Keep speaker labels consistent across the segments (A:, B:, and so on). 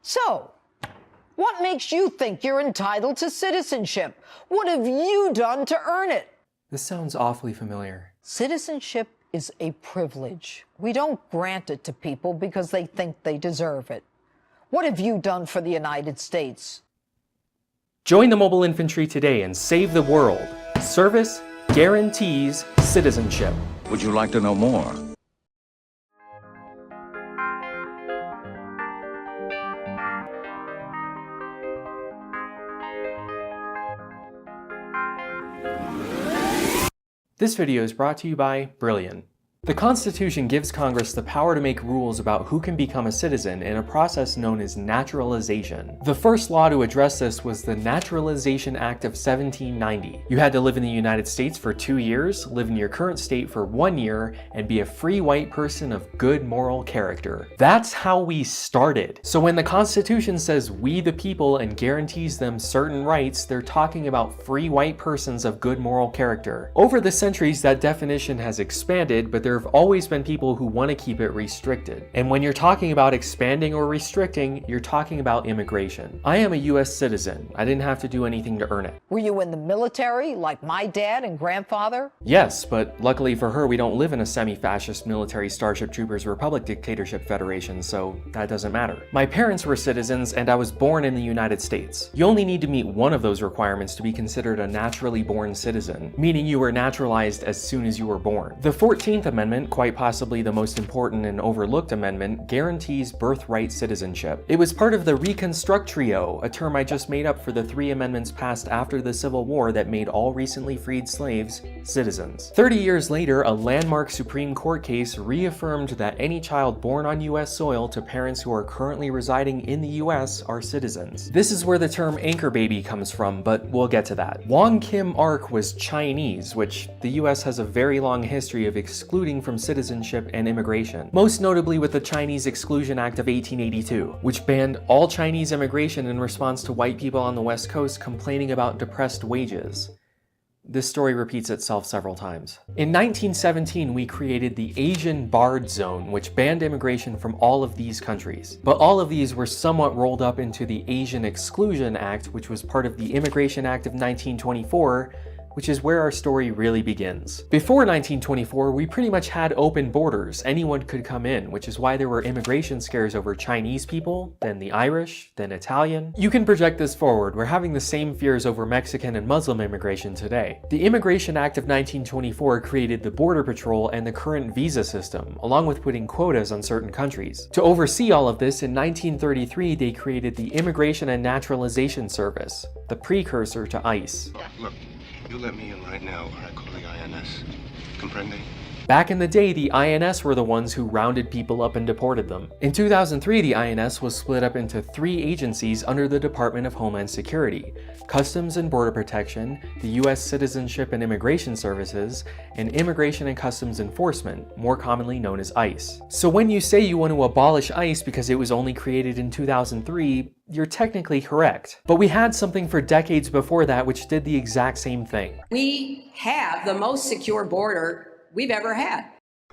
A: So, what makes you think you're entitled to citizenship? What have you done to earn it?
B: This sounds awfully familiar.
A: Citizenship is a privilege. We don't grant it to people because they think they deserve it. What have you done for the United States?
B: Join the Mobile Infantry today and save the world. Service guarantees citizenship.
C: Would you like to know more?
B: This video is brought to you by Brilliant. The Constitution gives Congress the power to make rules about who can become a citizen in a process known as naturalization. The first law to address this was the Naturalization Act of 1790. You had to live in the United States for 2 years, live in your current state for 1 year, and be a free white person of good moral character. That's how we started. So when the Constitution says we the people and guarantees them certain rights, they're talking about free white persons of good moral character. Over the centuries, that definition has expanded, but there have always been people who want to keep it restricted. And when you're talking about expanding or restricting, you're talking about immigration. I am a US citizen. I didn't have to do anything to earn it.
A: Were you in the military like my dad and grandfather?
B: Yes, but luckily for her, we don't live in a semi-fascist military Starship Troopers Republic dictatorship federation, so that doesn't matter. My parents were citizens and I was born in the United States. You only need to meet one of those requirements to be considered a naturally born citizen, meaning you were naturalized as soon as you were born. The 14th Amendment, quite possibly the most important and overlooked amendment, guarantees birthright citizenship. It was part of the Reconstruct Trio, a term I just made up for the 3 amendments passed after the Civil War that made all recently freed slaves citizens. 30 years later, a landmark Supreme Court case reaffirmed that any child born on US soil to parents who are currently residing in the US are citizens. This is where the term anchor baby comes from, but we'll get to that. Wong Kim Ark was Chinese, which the US has a very long history of excluding from citizenship and immigration, most notably with the Chinese Exclusion Act of 1882, which banned all Chinese immigration in response to white people on the West Coast complaining about depressed wages. This story repeats itself several times. In 1917, we created the Asian Barred Zone, which banned immigration from all of these countries. But all of these were somewhat rolled up into the Asian Exclusion Act, which was part of the Immigration Act of 1924, which is where our story really begins. Before 1924, we pretty much had open borders. Anyone could come in, which is why there were immigration scares over Chinese people, then the Irish, then Italian. You can project this forward. We're having the same fears over Mexican and Muslim immigration today. The Immigration Act of 1924 created the Border Patrol and the current visa system, along with putting quotas on certain countries. To oversee all of this, in 1933, they created the Immigration and Naturalization Service, the precursor to ICE.
D: Look. You let me in right now, or I call the INS. Comprende?
B: Back in the day, the INS were the ones who rounded people up and deported them. In 2003, the INS was split up into 3 agencies under the Department of Homeland Security: Customs and Border Protection, the U.S. Citizenship and Immigration Services, and Immigration and Customs Enforcement, more commonly known as ICE. So when you say you want to abolish ICE because it was only created in 2003, you're technically correct. But we had something for decades before that which did the exact same thing.
E: We have the most secure border we've ever had.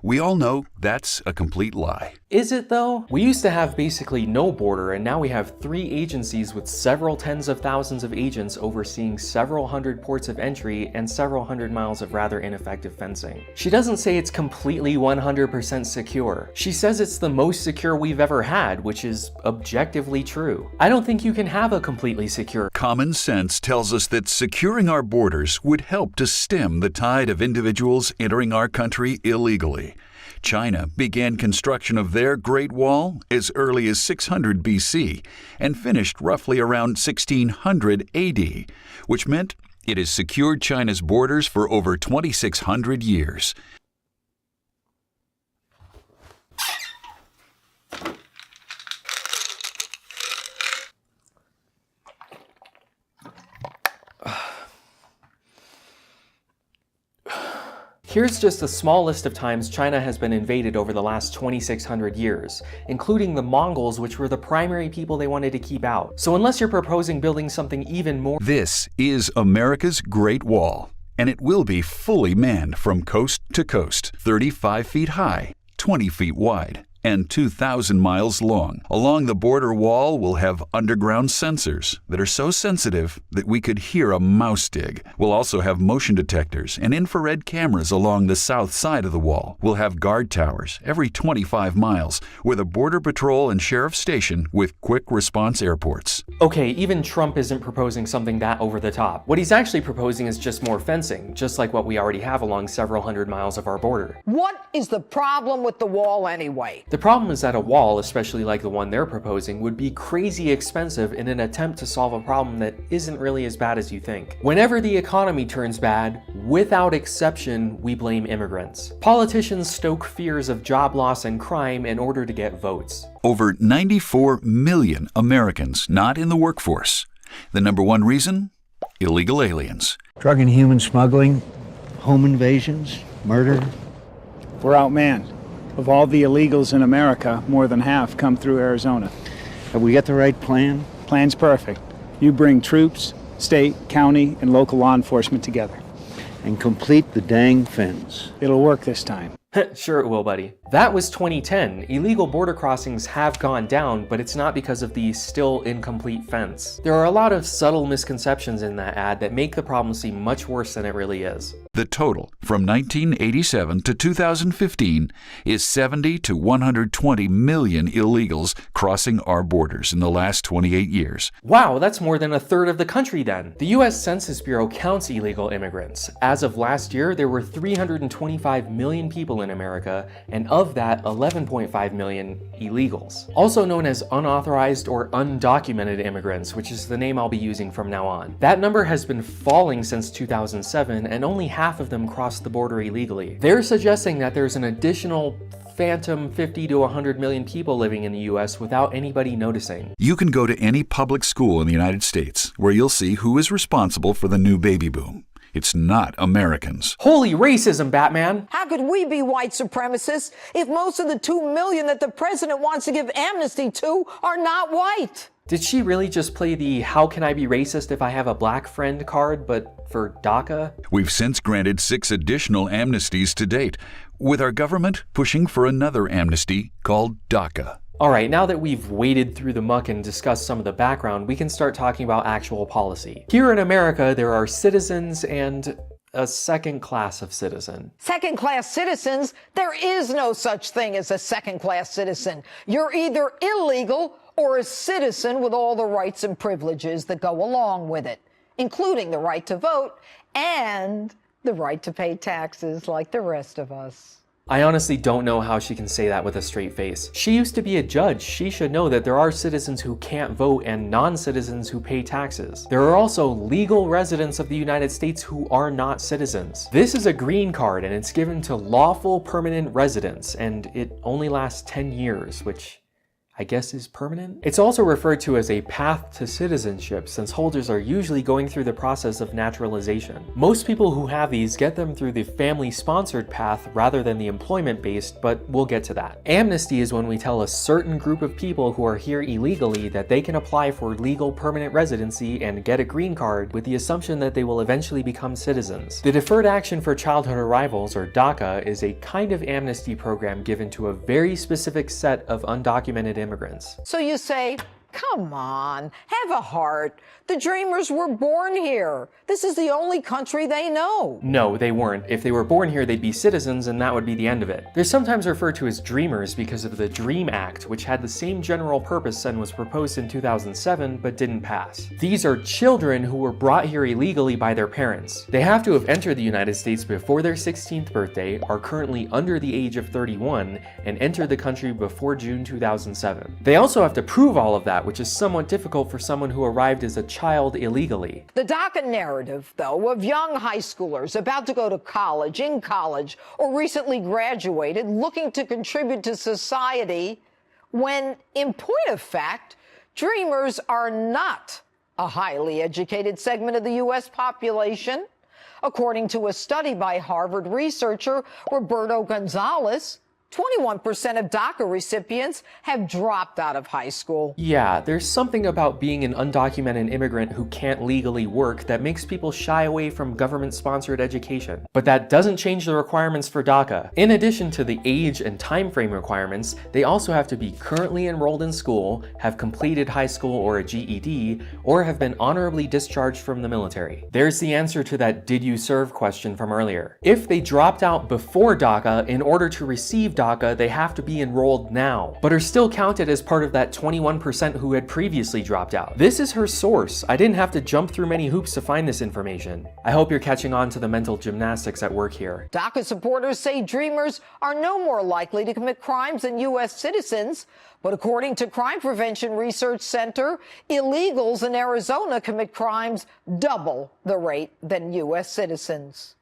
F: We all know that's a complete lie.
B: Is it though? We used to have basically no border, and now we have 3 agencies with several tens of thousands of agents overseeing several hundred ports of entry and several hundred miles of rather ineffective fencing. She doesn't say it's completely 100% secure. She says it's the most secure we've ever had, which is objectively true. I don't think you can have a completely secure.
F: Common sense tells us that securing our borders would help to stem the tide of individuals entering our country illegally. China began construction of their Great Wall as early as 600 BC and finished roughly around 1600 AD, which meant it has secured China's borders for over 2,600 years.
B: Here's just a small list of times China has been invaded over the last 2,600 years, including the Mongols, which were the primary people they wanted to keep out. So unless you're proposing building something even more—
F: This is America's Great Wall, and it will be fully manned from coast to coast, 35 feet high, 20 feet wide, and 2,000 miles long. Along the border wall, we'll have underground sensors that are so sensitive that we could hear a mouse dig. We'll also have motion detectors and infrared cameras along the south side of the wall. We'll have guard towers every 25 miles with a border patrol and sheriff station with quick response airports.
B: Okay, even Trump isn't proposing something that over the top. What he's actually proposing is just more fencing, just like what we already have along several hundred miles of our border.
A: What is the problem with the wall anyway?
B: The problem is that a wall, especially like the one they're proposing, would be crazy expensive in an attempt to solve a problem that isn't really as bad as you think. Whenever the economy turns bad, without exception, we blame immigrants. Politicians stoke fears of job loss and crime in order to get votes.
F: Over 94 million Americans not in the workforce. The number one reason? Illegal aliens.
C: Drug and human smuggling, home invasions, murder.
G: We're outmanned. Of all the illegals in America, more than half come through Arizona.
C: Have we got the right plan?
G: Plan's perfect. You bring troops, state, county, and local law enforcement together.
C: And complete the dang fence.
G: It'll work this time.
B: Sure it will, buddy. That was 2010. Illegal border crossings have gone down, but it's not because of the still incomplete fence. There are a lot of subtle misconceptions in that ad that make the problem seem much worse than it really is.
F: The total from 1987 to 2015 is 70 to 120 million illegals crossing our borders in the last 28 years.
B: Wow, that's more than a third of the country then. The US Census Bureau counts illegal immigrants. As of last year, there were 325 million people in America, and of that, 11.5 million illegals. Also known as unauthorized or undocumented immigrants, which is the name I'll be using from now on. That number has been falling since 2007, and only half of them crossed the border illegally. They're suggesting that there's an additional phantom 50 to 100 million people living in the US without anybody noticing.
F: You can go to any public school in the United States where you'll see who is responsible for the new baby boom. It's not Americans.
B: Holy racism, Batman!
A: How could we be white supremacists if most of the 2 million that the president wants to give amnesty to are not white?
B: Did she really just play the "how can I be racist if I have a black friend" card, but for DACA?
F: We've since granted 6 additional amnesties to date, with our government pushing for another amnesty called DACA.
B: Alright, now that we've waded through the muck and discussed some of the background, we can start talking about actual policy. Here in America, there are citizens and a second class of citizen.
A: Second-class citizens? There is no such thing as a second-class citizen. You're either illegal or a citizen with all the rights and privileges that go along with it, including the right to vote and the right to pay taxes like the rest of us.
B: I honestly don't know how she can say that with a straight face. She used to be a judge. She should know that there are citizens who can't vote and non-citizens who pay taxes. There are also legal residents of the United States who are not citizens. This is a green card and it's given to lawful permanent residents, and it only lasts 10 years, which I guess is permanent? It's also referred to as a path to citizenship, since holders are usually going through the process of naturalization. Most people who have these get them through the family-sponsored path rather than the employment-based, but we'll get to that. Amnesty is when we tell a certain group of people who are here illegally that they can apply for legal permanent residency and get a green card with the assumption that they will eventually become citizens. The Deferred Action for Childhood Arrivals, or DACA, is a kind of amnesty program given to a very specific set of undocumented immigrants.
A: So you say, come on, have a heart. The Dreamers were born here. This is the only country they know.
B: No, they weren't. If they were born here, they'd be citizens, and that would be the end of it. They're sometimes referred to as Dreamers because of the DREAM Act, which had the same general purpose and was proposed in 2007, but didn't pass. These are children who were brought here illegally by their parents. They have to have entered the United States before their 16th birthday, are currently under the age of 31, and entered the country before June 2007. They also have to prove all of that, which is somewhat difficult for someone who arrived as a child illegally.
A: The DACA narrative, though, of young high schoolers about to go to college, in college, or recently graduated, looking to contribute to society, when, in point of fact, Dreamers are not a highly educated segment of the U.S. population. According to a study by Harvard researcher Roberto Gonzalez, 21% of DACA recipients have dropped out of high school.
B: Yeah, there's something about being an undocumented immigrant who can't legally work that makes people shy away from government-sponsored education. But that doesn't change the requirements for DACA. In addition to the age and time frame requirements, they also have to be currently enrolled in school, have completed high school or a GED, or have been honorably discharged from the military. There's the answer to that "did you serve" question from earlier. If they dropped out before DACA, in order to receive DACA, they have to be enrolled now, but are still counted as part of that 21% who had previously dropped out. This is her source. I didn't have to jump through many hoops to find this information. I hope you're catching on to the mental gymnastics at work here.
A: DACA supporters say Dreamers are no more likely to commit crimes than U.S. citizens, but according to Crime Prevention Research Center, illegals in Arizona commit crimes double the rate than U.S. citizens.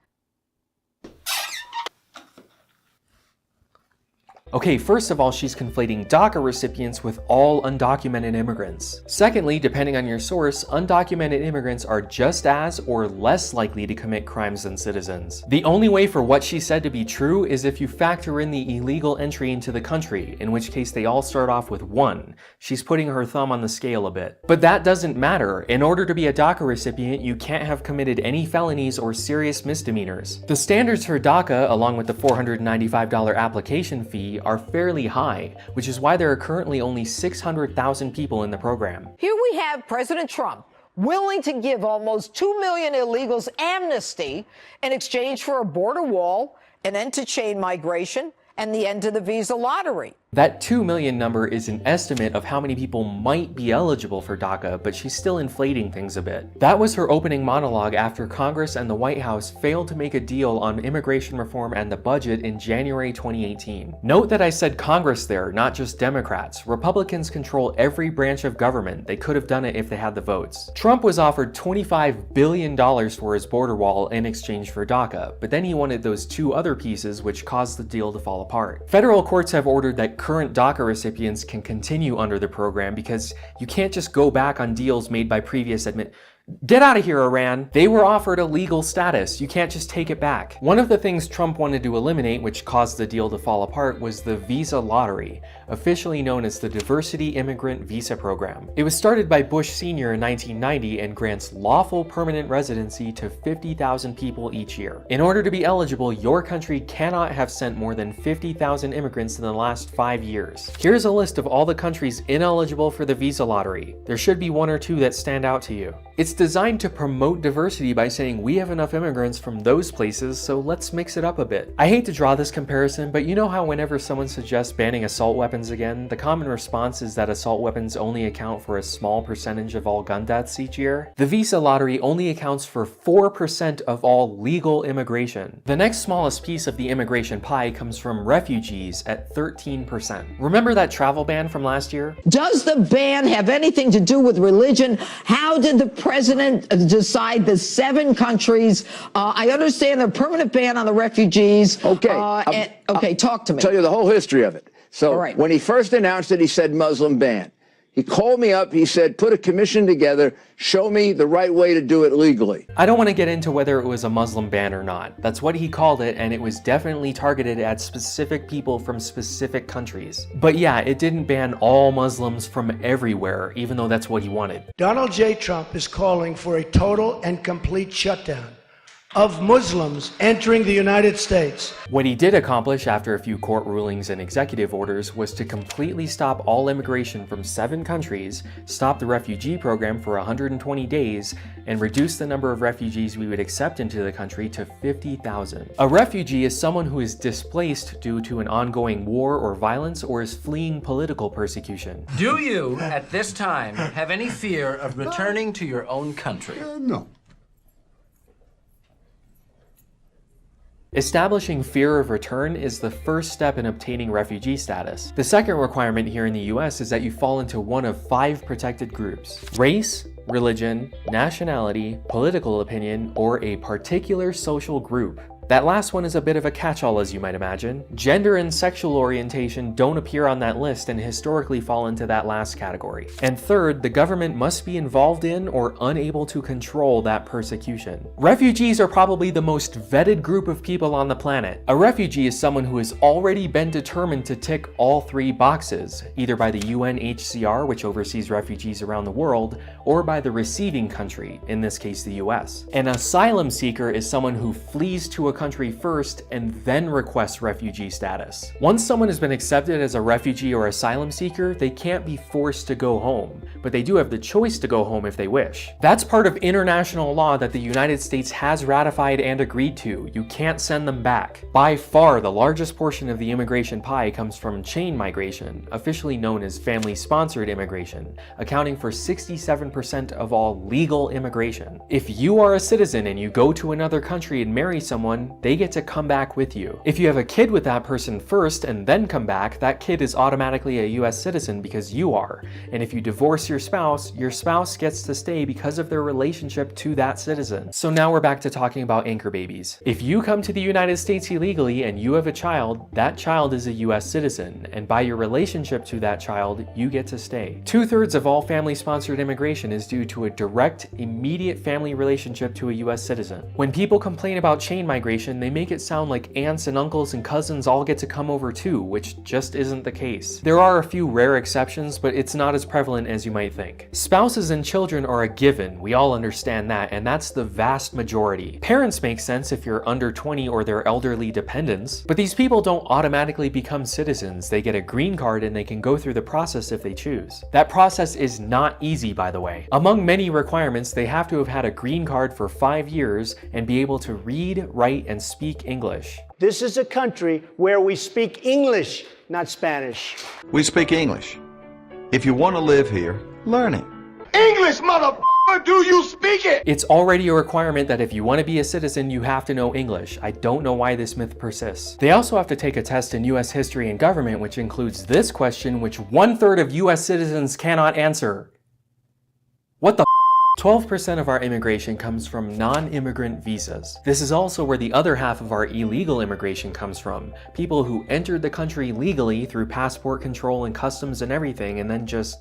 B: Okay, first of all, she's conflating DACA recipients with all undocumented immigrants. Secondly, depending on your source, undocumented immigrants are just as or less likely to commit crimes than citizens. The only way for what she said to be true is if you factor in the illegal entry into the country, in which case they all start off with 1. She's putting her thumb on the scale a bit. But that doesn't matter. In order to be a DACA recipient, you can't have committed any felonies or serious misdemeanors. The standards for DACA, along with the $495 application fee, are fairly high, which is why there are currently only 600,000 people in the program.
A: Here we have President Trump willing to give almost 2 million illegals amnesty in exchange for a border wall, an end to chain migration, and the end to the visa lottery.
B: That 2 million number is an estimate of how many people might be eligible for DACA, but she's still inflating things a bit. That was her opening monologue after Congress and the White House failed to make a deal on immigration reform and the budget in January 2018. Note that I said Congress there, not just Democrats. Republicans control every branch of government. They could have done it if they had the votes. Trump was offered $25 billion for his border wall in exchange for DACA, but then he wanted those 2 other pieces, which caused the deal to fall apart. Federal courts have ordered that current DACA recipients can continue under the program because you can't just go back on deals made by previous Get out of here, Iran. They were offered a legal status. You can't just take it back. One of the things Trump wanted to eliminate, which caused the deal to fall apart, was the visa lottery, officially known as the Diversity Immigrant Visa Program. It was started by Bush Sr. in 1990 and grants lawful permanent residency to 50,000 people each year. In order to be eligible, your country cannot have sent more than 50,000 immigrants in the last 5 years. Here's a list of all the countries ineligible for the visa lottery. There should be 1 or 2 that stand out to you. It's designed to promote diversity by saying we have enough immigrants from those places, so let's mix it up a bit. I hate to draw this comparison, but you know how whenever someone suggests banning assault weapons again, the common response is that assault weapons only account for a small percentage of all gun deaths each year? The visa lottery only accounts for 4% of all legal immigration. The next smallest piece of the immigration pie comes from refugees at 13%. Remember that travel ban from last year?
A: Does the ban have anything to do with religion? How did the president decide the 7 countries? I understand the permanent ban on the refugees.
H: Okay.
A: Okay, talk to me.
H: Tell you the whole history of it. So
A: All right.
H: when he first announced it, he said Muslim ban. He called me up. He said, put a commission together. Show me the right way to do it legally.
B: I don't want to get into whether it was a Muslim ban or not. That's what he called it, and it was definitely targeted at specific people from specific countries. But yeah, it didn't ban all Muslims from everywhere, even though that's what he wanted.
I: Donald J. Trump is calling for a total and complete shutdown of Muslims entering the United States.
B: What he did accomplish after a few court rulings and executive orders was to completely stop all immigration from 7 countries, stop the refugee program for 120 days, and reduce the number of refugees we would accept into the country to 50,000. A refugee is someone who is displaced due to an ongoing war or violence or is fleeing political persecution.
J: Do you, at this time, have any fear of returning to your own country?
K: No.
B: Establishing fear of return is the first step in obtaining refugee status. The second requirement here in the US is that you fall into one of 5 protected groups: race, religion, nationality, political opinion, or a particular social group. That last one is a bit of a catch-all, as you might imagine. Gender and sexual orientation don't appear on that list and historically fall into that last category. And third, the government must be involved in or unable to control that persecution. Refugees are probably the most vetted group of people on the planet. A refugee is someone who has already been determined to tick all three boxes, either by the UNHCR, which oversees refugees around the world, or by the receiving country, in this case the US. An asylum seeker is someone who flees to a country first and then requests refugee status. Once someone has been accepted as a refugee or asylum seeker, they can't be forced to go home, but they do have the choice to go home if they wish. That's part of international law that the United States has ratified and agreed to. You can't send them back. By far, the largest portion of the immigration pie comes from chain migration, officially known as family-sponsored immigration, accounting for 67% of all legal immigration. If you are a citizen and you go to another country and marry someone, they get to come back with you. If you have a kid with that person first and then come back, that kid is automatically a US citizen because you are. And if you divorce your spouse gets to stay because of their relationship to that citizen. So now we're back to talking about anchor babies. If you come to the United States illegally and you have a child, that child is a US citizen, and by your relationship to that child, you get to stay. 2/3 of all family-sponsored immigration is due to a direct, immediate family relationship to a US citizen. When people complain about chain migration, they make it sound like aunts and uncles and cousins all get to come over too, which just isn't the case. There are a few rare exceptions, but it's not as prevalent as you might think. Spouses and children are a given, we all understand that, and that's the vast majority. Parents make sense if you're under 20 or they're elderly dependents, but these people don't automatically become citizens. They get a green card and they can go through the process if they choose. That process is not easy, by the way. Among many requirements, they have to have had a green card for 5 years and be able to read, write, and speak English.
I: This is a country where we speak English, not Spanish.
K: We speak English. If you want to live here, learn it.
D: English, motherfucker, do you speak it?
B: It's already a requirement that if you want to be a citizen, you have to know English. I don't know why this myth persists. They also have to take a test in US history and government, which includes this question, which 1/3 of US citizens cannot answer. What the 12% of our immigration comes from non-immigrant visas. This is also where the other half of our illegal immigration comes from. People who entered the country legally through passport control and customs and everything and then just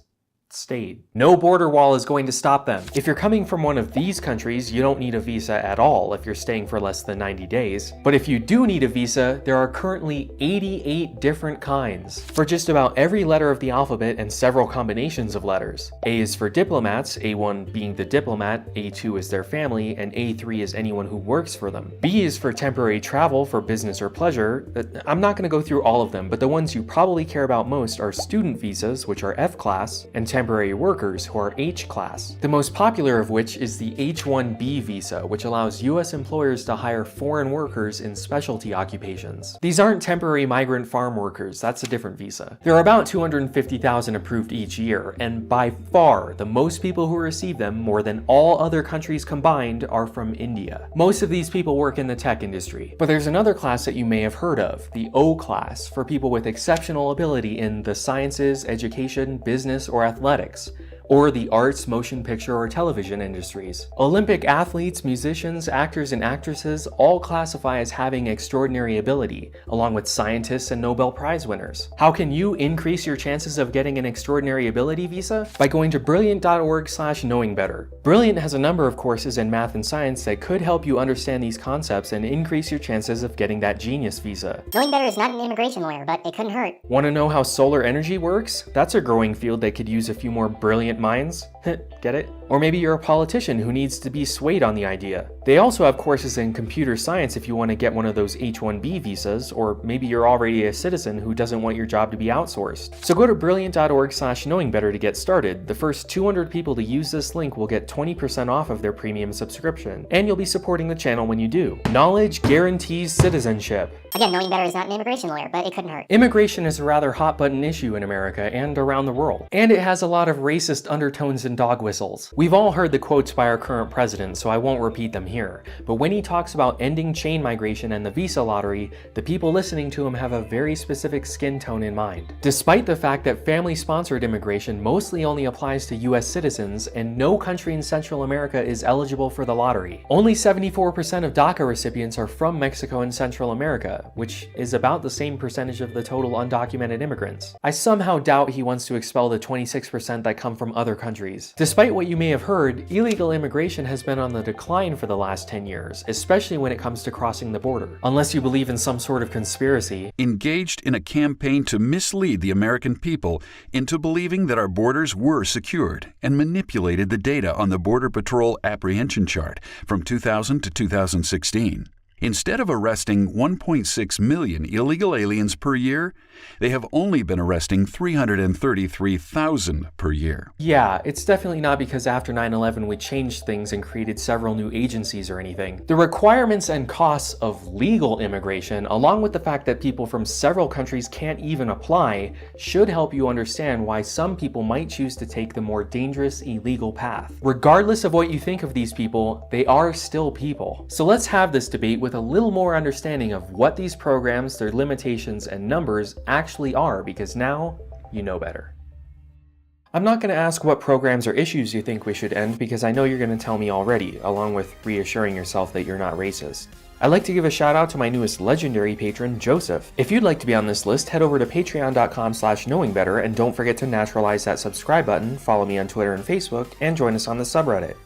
B: stayed. No border wall is going to stop them. If you're coming from one of these countries, you don't need a visa at all if you're staying for less than 90 days. But if you do need a visa, there are currently 88 different kinds for just about every letter of the alphabet and several combinations of letters. A is for diplomats, A1 being the diplomat, A2 is their family, and A3 is anyone who works for them. B is for temporary travel for business or pleasure. I'm not going to go through all of them, but the ones you probably care about most are student visas, which are F class, and temporary workers, who are H class. The most popular of which is the H-1B visa, which allows US employers to hire foreign workers in specialty occupations. These aren't temporary migrant farm workers, that's a different visa. There are about 250,000 approved each year, and by far, the most people who receive them, more than all other countries combined, are from India. Most of these people work in the tech industry. But there's another class that you may have heard of, the O class, for people with exceptional ability in the sciences, education, business, or athletics, or the arts, motion picture, or television industries. Olympic athletes, musicians, actors, and actresses all classify as having extraordinary ability, along with scientists and Nobel Prize winners. How can you increase your chances of getting an extraordinary ability visa? By going to brilliant.org/knowingbetter. Brilliant has a number of courses in math and science that could help you understand these concepts and increase your chances of getting that genius visa.
L: Knowing Better is not an immigration lawyer, but it couldn't hurt.
B: Want to know how solar energy works? That's a growing field that could use a few more brilliant minds. Get it? Or maybe you're a politician who needs to be swayed on the idea. They also have courses in computer science if you want to get one of those H-1B visas, or maybe you're already a citizen who doesn't want your job to be outsourced. So go to brilliant.org/knowingbetter to get started. The first 200 people to use this link will get 20% off of their premium subscription, and you'll be supporting the channel when you do. Knowledge guarantees citizenship.
L: Again, Knowing Better is not an immigration lawyer, but it couldn't hurt.
B: Immigration is a rather hot-button issue in America and around the world, and it has a lot of racist undertones and dog whistles. We've all heard the quotes by our current president, so I won't repeat them here. here, but when he talks about ending chain migration and the visa lottery, the people listening to him have a very specific skin tone in mind. Despite the fact that family-sponsored immigration mostly only applies to US citizens, and no country in Central America is eligible for the lottery. Only 74% of DACA recipients are from Mexico and Central America, which is about the same percentage of the total undocumented immigrants. I somehow doubt he wants to expel the 26% that come from other countries. Despite what you may have heard, illegal immigration has been on the decline for the last 10 years, especially when it comes to crossing the border. Unless you believe in some sort of conspiracy.
F: Engaged in a campaign to mislead the American people into believing that our borders were secured and manipulated the data on the Border Patrol apprehension chart from 2000 to 2016. Instead of arresting 1.6 million illegal aliens per year, they have only been arresting 333,000 per year.
B: Yeah, it's definitely not because after 9/11 we changed things and created several new agencies or anything. The requirements and costs of legal immigration, along with the fact that people from several countries can't even apply, should help you understand why some people might choose to take the more dangerous illegal path. Regardless of what you think of these people, they are still people. So let's have this debate with a little more understanding of what these programs, their limitations, and numbers actually are, because now you know better. I'm not going to ask what programs or issues you think we should end, because I know you're going to tell me already, along with reassuring yourself that you're not racist. I'd like to give a shout out to my newest legendary patron, Joseph. If you'd like to be on this list, head over to patreon.com/knowingbetter, and don't forget to naturalize that subscribe button, follow me on Twitter and Facebook, and join us on the subreddit.